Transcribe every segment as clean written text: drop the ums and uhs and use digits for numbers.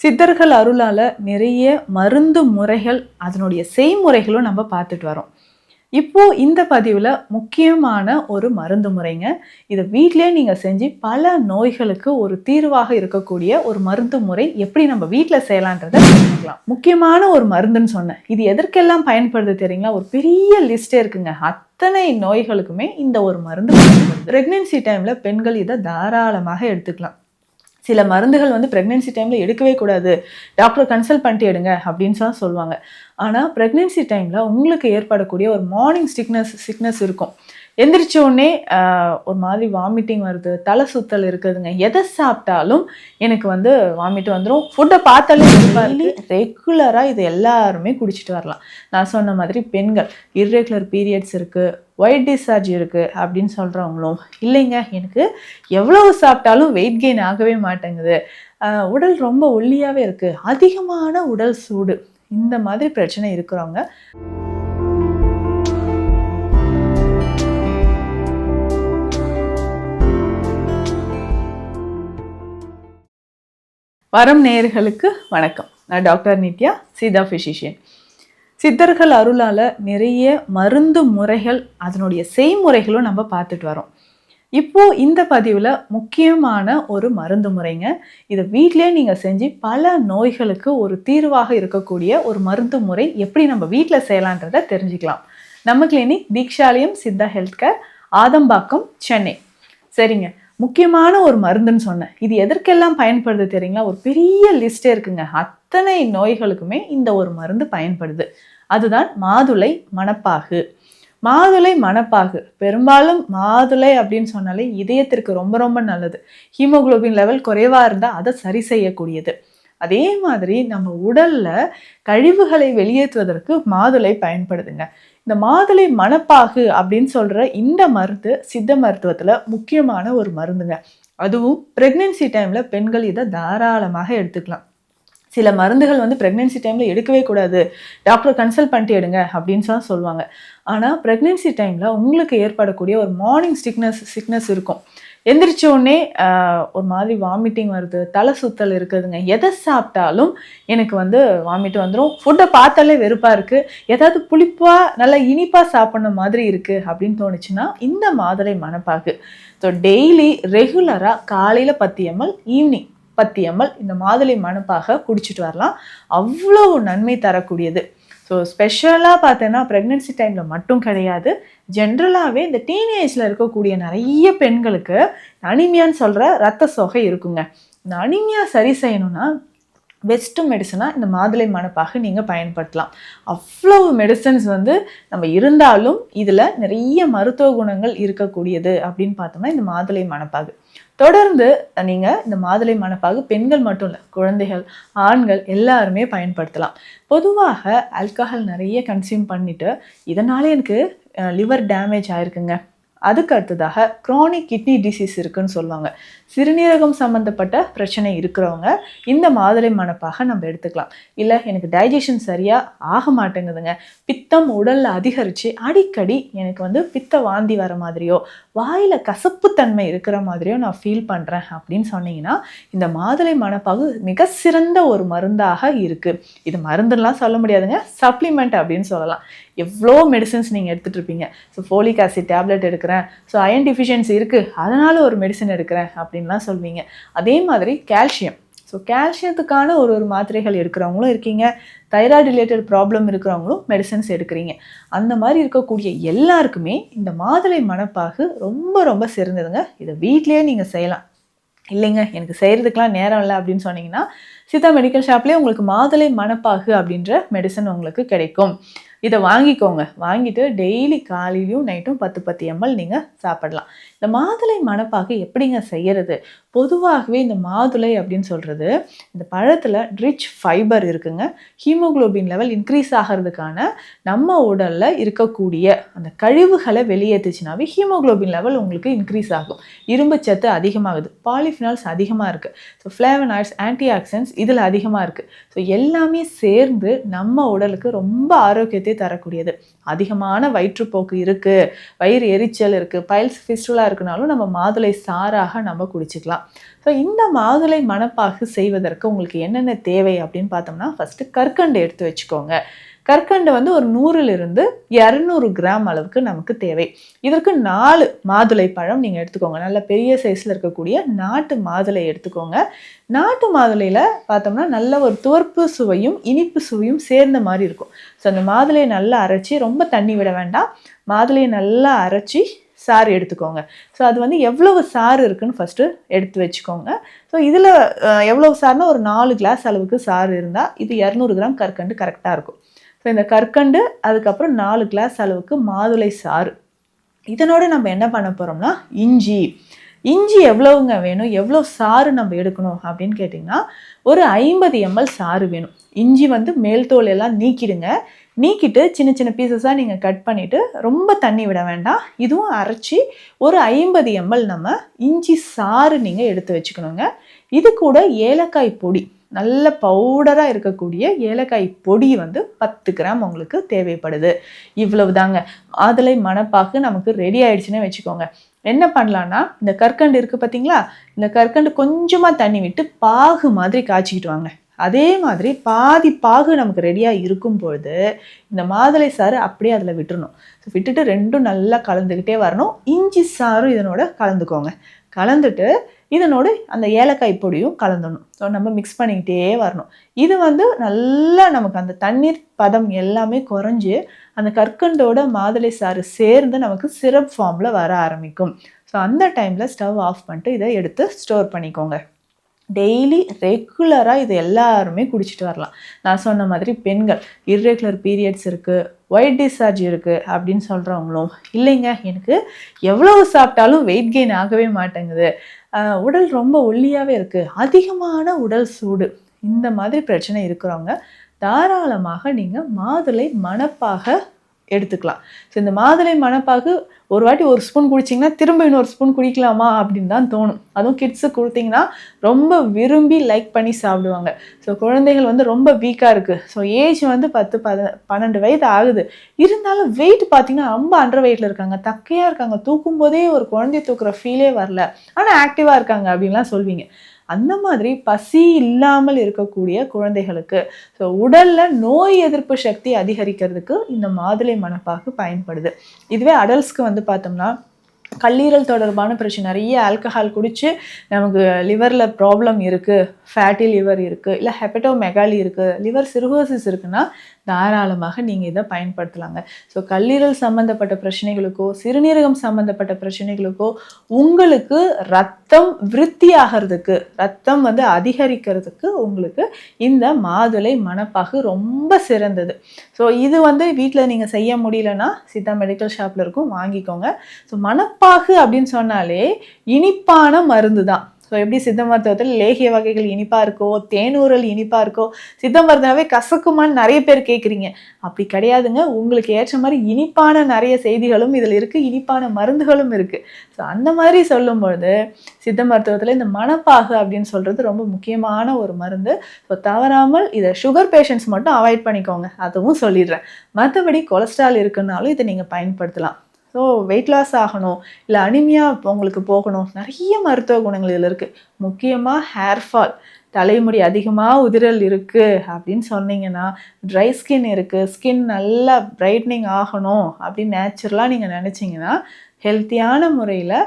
சித்தர்கள் அருளால நிறைய மருந்து முறைகள், அதனுடைய செய்முறைகளும் நம்ம பார்த்துட்டு வரோம். இப்போ இந்த பதிவுல முக்கியமான ஒரு மருந்து முறைங்க. இத வீட்லயே நீங்க செஞ்சு பல நோய்களுக்கு ஒரு தீர்வாக இருக்கக்கூடிய ஒரு மருந்து முறை எப்படி நம்ம வீட்ல செய்யலான்றத தெரிஞ்சுக்கலாம். முக்கியமான ஒரு மருந்துன்னு சொன்னேன். இது எதற்கெல்லாம் பயன்படுது தெரியுங்களா? ஒரு பெரிய லிஸ்டே இருக்குங்க. அத்தனை நோய்களுக்குமே இந்த ஒரு மருந்து பயன்படுது. பிரெக்னன்சி டைம்ல பெண்கள் இதை தாராளமாக எடுத்துக்கலாம். சில மருந்துகள் வந்து பிரெக்னன்சி டைமில் எடுக்கவே கூடாது, டாக்டரை கன்சல்ட் பண்ணிட்டு எடுங்க அப்படின்னு தான் சொல்லுவாங்க. ஆனால் பிரெக்னன்சி டைமில் உங்களுக்கு ஏற்படக்கூடிய ஒரு மார்னிங் சிக்னஸ் இருக்கும். எந்திரிச்ச உடனே ஒரு மாதிரி வாமிட்டிங் வருது, தலை சுத்தல் இருக்குதுங்க. எதை சாப்பிட்டாலும் எனக்கு வந்து வாமிட் வந்துடும். ஃபுட்டை பார்த்தாலே ரெகுலராக இது எல்லாருமே குடிச்சிட்டு வரலாம். நான் சொன்ன மாதிரி பெண்கள் இர்ரெகுலர் பீரியட்ஸ் இருக்குது, ஒயிட் டிஸ்சார்ஜ் இருக்குது அப்படின்னு சொல்கிறவங்களும், இல்லைங்க எனக்கு எவ்வளவு சாப்பிட்டாலும் வெயிட் கெயின் ஆகவே மாட்டேங்குது, உடல் ரொம்ப ஒல்லியாகவே இருக்குது, அதிகமான உடல் சூடு, இந்த மாதிரி பிரச்சனை இருக்கிறவங்க வரம் நேயர்களுக்கு வணக்கம். நான் டாக்டர் நித்யா, சித்தா ஃபிசிஷியன். சித்தர்கள் அருளால் நிறைய மருந்து முறைகள், அதனுடைய செய்முறைகளும் நம்ம பார்த்துட்டு வரோம். இப்போது இந்த பதிவில் முக்கியமான ஒரு மருந்து முறைங்க. இதை வீட்டிலே நீங்கள் செஞ்சு பல நோய்களுக்கு ஒரு தீர்வாக இருக்கக்கூடிய ஒரு மருந்து முறை எப்படி நம்ம வீட்டில் செய்யலான்றதை தெரிஞ்சுக்கலாம். நம்ம clinic Deekshalayam Siddha health care, Adambakkam, Chennai. சரிங்க, முக்கியமான ஒரு மருந்துன்னு சொன்னேன். இது எதற்கெல்லாம் பயன்படுது தெரியுங்களா? ஒரு பெரிய லிஸ்டே இருக்குங்க. அத்தனை நோய்களுக்குமே இந்த ஒரு மருந்து பயன்படுது. அதுதான் மாதுளை மணப்பாகு. மாதுளை மணப்பாகு, பெரும்பாலும் மாதுளை அப்படின்னு சொன்னாலே இதயத்திற்கு ரொம்ப ரொம்ப நல்லது. ஹீமோகுளோபின் லெவல் குறைவாக இருந்தால் அதை சரி செய்யக்கூடியது. அதே மாதிரி நம்ம உடல்ல கழிவுகளை வெளியேற்றுவதற்கு மாதுளை பயன்படுதுங்க. இந்த மாதுளை மணப்பாகு அப்படின்னு சொல்ற இந்த மருந்து சித்த மருத்துவத்துல முக்கியமான ஒரு மருந்துங்க. அதுவும் பிரெக்னன்சி டைம்ல பெண்கள் இதை தாராளமாக எடுத்துக்கலாம். சில மருந்துகள் வந்து பிரெக்னன்சி டைமில் எடுக்கவே கூடாது, டாக்டரை கன்சல்ட் பண்ணிட்டு எடுங்க அப்படின்னு தான் சொல்லுவாங்க. ஆனால் பிரெக்னன்சி டைமில் உங்களுக்கு ஏற்படக்கூடிய ஒரு மார்னிங் சிக்னஸ் இருக்கும். எந்திரிச்ச உடனே ஒரு மாதிரி வாமிட்டிங் வருது, தலை சுத்தல் இருக்குதுங்க. எதை சாப்பிட்டாலும் எனக்கு வந்து வாமிட் வந்துடும். ஃபுட்டை பார்த்தாலே வெறுப்பாக இருக்குது, ஏதாவது புளிப்பாக நல்லா இனிப்பாக சாப்பிட்ற மாதிரி இருக்குது அப்படின்னு தோணுச்சுன்னா இந்த மாதுளை மணப்பாகு. ஸோ டெய்லி ரெகுலராக காலையில் 10 ml, ஈவினிங் 10 ml இந்த மாதுளை மணப்பாக குடிச்சிட்டு வரலாம். அவ்வளோ நன்மை தரக்கூடியது. ஸோ ஸ்பெஷலாக பார்த்தோன்னா ப்ரெக்னென்சி டைமில் மட்டும் கிடையாது, ஜென்ரலாகவே இந்த டீனேஜில் இருக்கக்கூடிய நிறைய பெண்களுக்கு அனிமியான்னு சொல்கிற ரத்த சோகை இருக்குங்க. இந்த அனிமியா சரி செய்யணும்னா பெஸ்ட்டு மெடிசனாக இந்த மாதுளை மணப்பாக நீங்கள் பயன்படுத்தலாம். அவ்வளவு மெடிசன்ஸ் வந்து நம்ம இருந்தாலும் இதில் நிறைய மருத்துவ குணங்கள் இருக்கக்கூடியது அப்படின்னு பார்த்தோம்னா இந்த மாதுளை மணப்பாகு. தொடர்ந்து நீங்கள் இந்த மாதுளை மணப்பாகு பெண்கள் மட்டும் இல்லை, குழந்தைகள், ஆண்கள் எல்லாருமே பயன்படுத்தலாம். பொதுவாக ஆல்கஹால் நிறைய கன்சியூம் பண்ணிவிட்டு இதனால எனக்கு லிவர் டேமேஜ் ஆயிருக்குங்க, அதுக்கு அடுத்ததாக க்ரானிக் கிட்னி டிசீஸ் இருக்குன்னு சொல்லுவாங்க, சிறுநீரகம் சம்மந்தப்பட்ட பிரச்சனை இருக்கிறவங்க இந்த மாதுளை மணப்பாக நம்ம எடுத்துக்கலாம். இல்லை எனக்கு டைஜஷன் சரியாக ஆக மாட்டேங்குதுங்க, பித்தம் உடலில் அதிகரித்து அடிக்கடி எனக்கு வந்து பித்த வாந்தி வர மாதிரியோ வாயில் கசப்புத்தன்மை இருக்கிற மாதிரியோ நான் ஃபீல் பண்ணுறேன் அப்படின்னு சொன்னீங்கன்னா இந்த மாதுளை மணப்பாகு மிக சிறந்த ஒரு மருந்தாக இருக்குது. இது மருந்துலாம் சொல்ல முடியாதுங்க, சப்ளிமெண்ட் அப்படின்னு சொல்லலாம். எவ்வளோ மெடிசன்ஸ் நீங்கள் எடுத்துகிட்டு இருப்பீங்க. ஸோ ஃபோலிக் ஆசிட் டேப்லெட் எடுக்கிறேன், ஸோ அயன் டிஃபிஷியன்சி இருக்குது அதனால் ஒரு மெடிசன் எடுக்கிறேன் அப்படின்லாம் சொல்வீங்க. அதே மாதிரி கால்சியம், ஸோ கால்சியத்துக்கான ஒரு மாத்திரைகள் எடுக்கிறவங்களும் இருக்கீங்க, தைராய்டு ரிலேட்டட் ப்ராப்ளம் இருக்கிறவங்களும் மெடிசன்ஸ் எடுக்கிறீங்க. அந்த மாதிரி இருக்கக்கூடிய எல்லாருக்குமே இந்த மாதுளை மணப்பாகு ரொம்ப ரொம்ப சிறந்ததுங்க. இதை வீட்லேயே நீங்கள் செய்யலாம். இல்லைங்க எனக்கு செய்கிறதுக்கெலாம் நேரம் இல்லை அப்படின்னு சொன்னீங்கன்னா சித்தா மெடிக்கல் ஷாப்லேயே உங்களுக்கு மாதுளை மணப்பாகு அப்படின்ற மெடிசன் உங்களுக்கு கிடைக்கும். இதை வாங்கிக்கோங்க. வாங்கிட்டு டெய்லி காலையிலையும் நைட்டும் 10 ml நீங்கள் சாப்பிடலாம். இந்த மாதுளை மணப்பாகு எப்படிங்க செய்கிறது? பொதுவாகவே இந்த மாதுளை அப்படின்னு சொல்கிறது இந்த பழத்தில் ரிச் ஃபைபர் இருக்குங்க. ஹீமோகுளோபின் லெவல் இன்க்ரீஸ் ஆகிறதுக்கான நம்ம உடலில் இருக்கக்கூடிய அந்த கழிவுகளை வெளியேற்றுச்சுனாவே ஹீமோகுளோபின் லெவல் உங்களுக்கு இன்க்ரீஸ் ஆகும். இரும்பு சத்து அதிகமாகுது, பாலிஃபினால்ஸ் அதிகமாக இருக்குது, ஸோ ஃப்ளேவனாய்ட்ஸ், ஆன்டி ஆக்சிடென்ட்ஸ் இதில் அதிகமாக இருக்குது. ஸோ எல்லாமே சேர்ந்து நம்ம உடலுக்கு ரொம்ப ஆரோக்கியத்தை தரக்கூடியது. அதிகமான வயிற்றுப்போக்கு இருக்குது, வயிறு எரிச்சல் இருக்குது, பைல்ஸ் ஃபிஸ்டுலா இருக்குனாலும் நம்ம மாதுளை சாறாக நம்ம குடிச்சிக்கலாம். ஸோ இந்த மாதுளை மணப்பாகு செய்வதற்கு உங்களுக்கு என்னென்ன தேவை அப்படின்னு பார்த்தோம்னா, ஃபஸ்ட்டு கற்கண்டு எடுத்து வச்சுக்கோங்க. கற்கண்டு வந்து ஒரு 100லிருந்து 200 கிராம் அளவுக்கு நமக்கு தேவை. இதற்கு 4 மாதுளை பழம் நீங்கள் எடுத்துக்கோங்க. நல்ல பெரிய சைஸில் இருக்கக்கூடிய நாட்டு மாதுளை எடுத்துக்கோங்க. நாட்டு மாதுளையில் பார்த்தோம்னா நல்ல ஒரு துவர்ப்பு சுவையும் இனிப்பு சுவையும் சேர்ந்த மாதிரி இருக்கும். ஸோ அந்த மாதுளையை நல்லா அரைச்சி, ரொம்ப தண்ணி விட வேண்டாம், மாதுளையை நல்லா அரைச்சி சாறு எடுத்துக்கோங்க. ஸோ அது வந்து எவ்வளவு சாறு இருக்குன்னு ஃபஸ்ட்டு எடுத்து வச்சுக்கோங்க. ஸோ இதில் எவ்வளவு சாறுனா ஒரு 4 கிளாஸ் அளவுக்கு சாறு இருந்தால் இது 200 கிராம் கற்கண்டு கரெக்டாக இருக்கும். ஸோ இந்த கற்கண்டு, அதுக்கப்புறம் 4 கிளாஸ் அளவுக்கு மாதுளை சாறு. இதனோட நம்ம என்ன பண்ண போகிறோம்னா, இஞ்சி எவ்வளவுங்க வேணும், எவ்வளோ சாறு நம்ம எடுக்கணும் அப்படின்னு கேட்டிங்கன்னா, ஒரு 50 ml சாறு வேணும். இஞ்சி வந்து மேல் தோல் எல்லாம் நீக்கிடுங்க. நீக்கிட்டு சின்ன சின்ன பீசஸாக நீங்கள் கட் பண்ணிவிட்டு, ரொம்ப தண்ணி விட வேண்டாம், இதுவும் அரைச்சி ஒரு 50 ml நம்ம இஞ்சி சாறு நீங்கள் எடுத்து வச்சுக்கணுங்க. இது கூட ஏலக்காய் பொடி, நல்ல பவுடராக இருக்கக்கூடிய ஏலக்காய் பொடி வந்து 10 கிராம் உங்களுக்கு தேவைப்படுது. இவ்வளவு தாங்க. மாதுளை மணப்பாகு நமக்கு ரெடி ஆயிடுச்சுன்னு வச்சுக்கோங்க. என்ன பண்ணலான்னா, இந்த கற்கண்டு இருக்குது பார்த்தீங்களா, இந்த கற்கண்டு கொஞ்சமாக தண்ணி விட்டு பாகு மாதிரி காய்ச்சிக்கிட்டு வாங்க. அதே மாதிரி பாதி பாகு நமக்கு ரெடியாக இருக்கும் பொழுது இந்த மாதுளை சாறு அப்படியே அதில் விட்டுறணும். ஸோ விட்டுட்டு ரெண்டும் நல்லா கலந்துக்கிட்டே வரணும். இஞ்சி சாறும் இதனோட கலந்துக்கோங்க. கலந்துட்டு இதனோட அந்த ஏலக்காய் பொடியும் கலந்துடணும். ஸோ நம்ம மிக்ஸ் பண்ணிக்கிட்டே வரணும். இது வந்து நல்லா நமக்கு அந்த தண்ணீர் பதம் எல்லாமே குறைஞ்சி அந்த கற்கண்டோட மாதுளை சாறு சேர்ந்து நமக்கு சிரப் ஃபார்மில் வர ஆரம்பிக்கும். ஸோ அந்த டைமில் ஸ்டவ் ஆஃப் பண்ணிட்டு இதை எடுத்து ஸ்டோர் பண்ணிக்கோங்க. டெய்லி ரெகுலராக இது எல்லாருமே குடிச்சிட்டு வரலாம். நான் சொன்ன மாதிரி பெண்கள் இர்ரெகுலர் பீரியட்ஸ் இருக்குது, ஒயிட் டிஸ்சார்ஜ் இருக்குது அப்படின்னு சொல்கிறவங்களும், இல்லைங்க எனக்கு எவ்வளவு சாப்பிட்டாலும் வெயிட் கெயின் ஆகவே மாட்டேங்குது, உடல் ரொம்ப ஒல்லியாகவே இருக்குது, அதிகமான உடல் சூடு, இந்த மாதிரி பிரச்சனை இருக்கிறவங்க தாராளமாக நீங்கள் மாதுளை மணப்பாக எடுத்துக்கலாம். ஸோ இந்த மாதுளை மணப்பாகு ஒரு வாட்டி ஒரு ஸ்பூன் குடிச்சிங்கன்னா திரும்ப இன்னொரு ஸ்பூன் குடிக்கலாமா அப்படின்னு தான் தோணும். அதுவும் கிட்ஸுக்கு கொடுத்தீங்கன்னா ரொம்ப விரும்பி லைக் பண்ணி சாப்பிடுவாங்க. ஸோ குழந்தைகள் வந்து ரொம்ப வீக்காக இருக்குது. ஸோ ஏஜ் வந்து 10-12 வயது ஆகுது. இருந்தாலும் வெயிட் பார்த்தீங்கன்னா ரொம்ப அண்டர் வெயிட்டில் இருக்காங்க, தக்கையாக இருக்காங்க, தூக்கும் போதே ஒரு குழந்தைய தூக்குற ஃபீலே வரல, ஆனால் ஆக்டிவாக இருக்காங்க அப்படின்லாம் சொல்வீங்க. அந்த மாதிரி பசி இல்லாமல் இருக்கக்கூடிய குழந்தைகளுக்கு, ஸோ உடலில் நோய் எதிர்ப்பு சக்தி அதிகரிக்கிறதுக்கு இந்த மாதுளை மணப்பாகு பயன்படுது. இதுவே அடல்ட்ஸ்க்கு வந்து பார்த்தோம்னா கல்லீரல் தொடர்பான பிரச்சனை, நிறைய ஆல்கஹால் குடித்து நமக்கு லிவரில் ப்ராப்ளம் இருக்குது, ஃபேட்டி லிவர் இருக்குது, இல்லை ஹெப்படோமெகாலி இருக்குது, லிவர் சிர்ஹோசிஸ் இருக்குன்னா தாராளமாக நீங்கள் இதை பயன்படுத்தலாங்க. ஸோ கல்லீரல் சம்மந்தப்பட்ட பிரச்சனைகளுக்கோ சிறுநீரகம் சம்மந்தப்பட்ட பிரச்சனைகளுக்கோ உங்களுக்கு ரத்தம் விருத்தி ஆகிறதுக்கு, ரத்தம் வந்து அதிகரிக்கிறதுக்கு உங்களுக்கு இந்த மாதுளை மணப்பாகு ரொம்ப சிறந்தது. ஸோ இது வந்து வீட்டில் நீங்கள் செய்ய முடியலன்னா சித்தா மெடிக்கல் ஷாப்பில் இருக்கும், வாங்கிக்கோங்க. ஸோ மணப்பாகு அப்படின்னு சொன்னாலே இனிப்பான மருந்து தான். ஸோ எப்படி சித்த மருத்துவத்தில் லேகிய வகைகள் இனிப்பாக இருக்கோ, தேனூரல் இனிப்பாக இருக்கோ, சித்த மருந்தாவே கசக்குமான்னு நிறைய பேர் கேட்குறீங்க. அப்படி கிடையாதுங்க. உங்களுக்கு ஏற்ற மாதிரி இனிப்பான நிறைய செய்திகளும் இதில் இருக்குது, இனிப்பான மருந்துகளும் இருக்குது. ஸோ அந்த மாதிரி சொல்லும்பொழுது சித்த மருத்துவத்தில் இந்த மணப்பாகு அப்படின்னு சொல்கிறது ரொம்ப முக்கியமான ஒரு மருந்து. ஸோ தவறாமல் இதை சுகர் பேஷண்ட்ஸ் மட்டும் அவாய்ட் பண்ணிக்கோங்க, அதுவும் சொல்லிடுறேன். மற்றபடி கொலஸ்ட்ரால் இருக்குன்னாலும் இதை நீங்கள் பயன்படுத்தலாம். ஸோ வெயிட் லாஸ் ஆகணும், இல்லை அனிமியா உங்களுக்கு போகணும், நிறைய மருத்துவ குணங்கள் இதில் இருக்குது. முக்கியமாக ஹேர் ஃபால், தலைமுடி அதிகமாக உதிரல் இருக்குது அப்படின்னு சொன்னீங்கன்னா, ட்ரை ஸ்கின் இருக்குது, ஸ்கின் நல்லா பிரைட்னிங் ஆகணும் அப்படின்னு நேச்சுரலாக நீங்கள் நினச்சிங்கன்னா, ஹெல்த்தியான முறையில்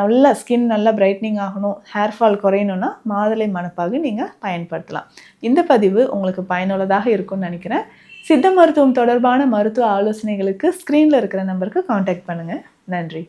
நல்ல ஸ்கின் நல்லா பிரைட்னிங் ஆகணும், ஹேர் ஃபால் குறையணும்னா மாதுளை மணப்பாகு நீங்கள் பயன்படுத்தலாம். இந்த பதிவு உங்களுக்கு பயனுள்ளதாக இருக்கும்னு நினைக்கிறேன். சித்த மருத்துவம் தொடர்பான மருத்துவ ஆலோசனைகளுக்கு ஸ்க்ரீனில் இருக்கிற நம்பருக்கு காண்டாக்ட் பண்ணுங்கள். நன்றி.